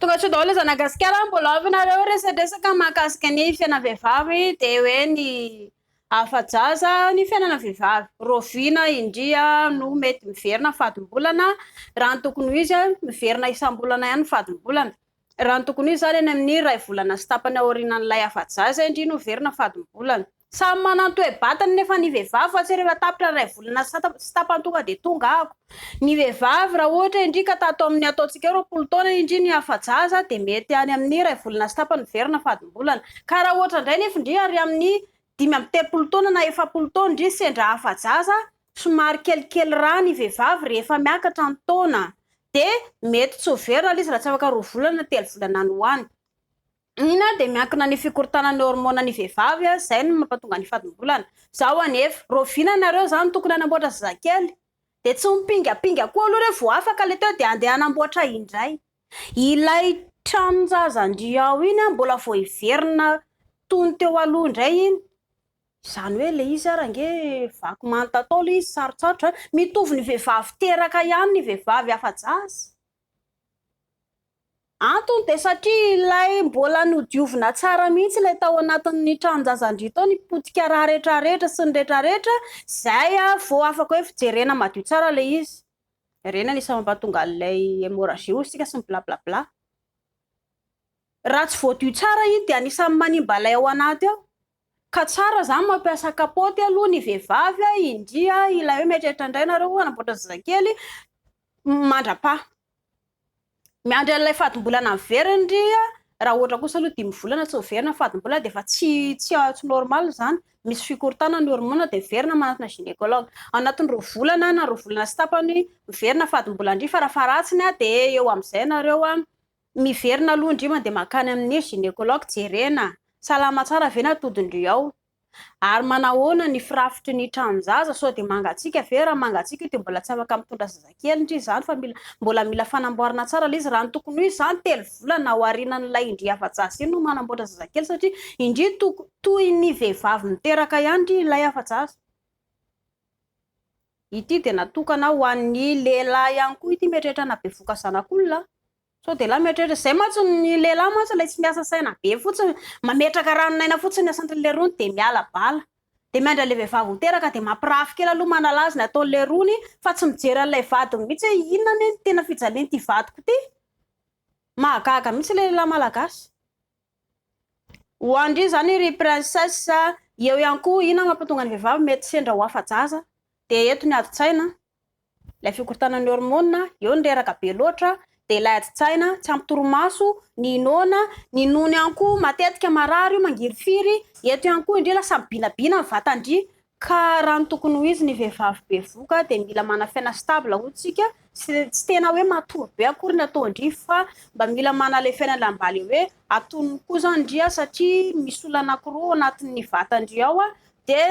tonga tsy daholo zanagasikara mbola avy nareo resadresaka mahakasika ny fiaina vehivavy de hoe ny afa-jaza ny fiainana vehivavy rovina indria no mety miverina fadim-bolana raha ny tokony izy miverina isam-bolana ihany fadim-bolana raha ny tokony izy zany eny amin'ny ray volana sy tapany aorinan'ilay afa-jaza indri no miverina fadim-bolana samy manantoe-batany nefa ny vehivavy fa tsy rehefa tapitra ray volana sy tapany tonga de tonga ako ny vehivavy raha ohatra indrika tato amin'ny ataontsika roapolo taona indri ny afa-jaza de mety any amin'ny ray volana sy tapany miverina fadim-bolana ka raha ohatra indray nefa indri ary amin'ny 5 taona na 7 taona indri sendra afa-jaza somary kelikely raha ny vehivavy rehefa miakatra ny taona de mety tsy ho verina izy raha tsy afaka 2 volana 3 volana ny hoany ina de miankina ny fikorontanan'ny hormona ny vehivavy zay no mampatonga ny fadim-bolana zaho anefa rovina nareo zany tokony hanamboatra zazakely de tsy mipingapinga koa aloha rehefa vo afaka le teo de andeha hanamboatra indray ilay tranonjazandriao iny mbola vo hiverina tony teo aloha indray iny zany hoe le izy arange vaky manta tao le izy sarotsarotra mitovy ny vehivavy teraka ihany ny vehivavy afa-jaza antony de satria ilay mbola nodiovina tsara mihitsy ilay tao anatin'ny tranonjazandry tao ny potika raha rehetrarehetra sy ny rehetrarehetra zay vo afaka hoe fijerena madio tsara le izy rena ny mampatonga an'ilay hémorragie sika sy ny blablabla raha tsy voadio tsara iny de anisany manimba lay ao anaty ao ka tsara zany mampiasa kapoty aloha ny vehivavy indria ilay hoe mieritreritra indray nareo anamboatra zazakely mandra-pa miandry an'ilay fadim-bolana miverina indria raha ohatra kosa aloha 5 volana tsy miverina fadim-bolana de fa tsy normal zany misy fikorontanany hormona de miverina manatona gynécologue anatin'ny 2 volana na 2 volana sy tapany miverina fadim-bolana indri farafaratsiny de eo am'izay nareo miverina aloha indri mandeha makany amin'ny gynécologue jerena salama tsara ve natodindry ao ary manahoana ny firafitry ny tranonjaza so de mangatsika ve raha mangatsika de mbola tsy afaka mitondra zazakely indri zany fa mbola mila fanamboarana tsara le izy raha ny tokony izy zany 3 volana ao arinan'ilay indri afa-jaza iny no manamboatra zazakely satria indri toy ny vehivavy miteraka ihany ndry ilay afa-jaza ity de natokana ho an'ny lehilahy ihany koa ity mieritreritra be voka zanak'olona so de la mieritreritra zay mantsy ny lehilahy mantsy lay tsy miasa saina be fotsiny mametraka ranonaina fotsiny asantrin'le rony de miala bala de miandra le vehivavy miteraka de mampirafy kely aloha manalazy ny ataon'le rony fa tsy mijery an'ilay vadiny mihitsy hoe inona ny tena fijaliany ty vadiko ty mahagaga mihitsy le lehilahy malagasy ho andry zany ry princesse eo ihany koa ina mampatonga ny vehivavy mety sendra ho afa-jaza de eto ny adi-tsaina ilay fikorontanan'ny hormona eo ny reraka be loatra de ilay adi-tsaina tsy ampy torimaso ny nona ny nony ihany koa matetika marary io mangirifiry eto ihany koa indrila samy binabina ny vatandry ka raha ny tokony ho izy ny vehivavy be voka de mila manafiaina stable hotsika tsy tena hoe matory be akory ny ataondry fa mba mila mana le fiainana ambale hoe atonony koa zandria satria misy olona anankiroa anatin'ny vatandry ao de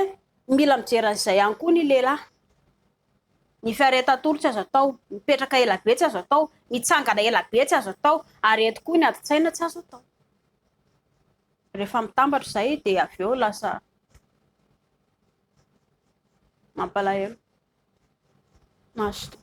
mila mijeran'izay ihany koa ny lehilahy ny fiareta-toro tsy azo atao mipetraka ela be tsy azo atao mitsangana ela be tsy azo atao ary eto koa ny adi-tsaina tsy azo atao rehefa mitambatra zay de avy eo lasa mampalahelo masto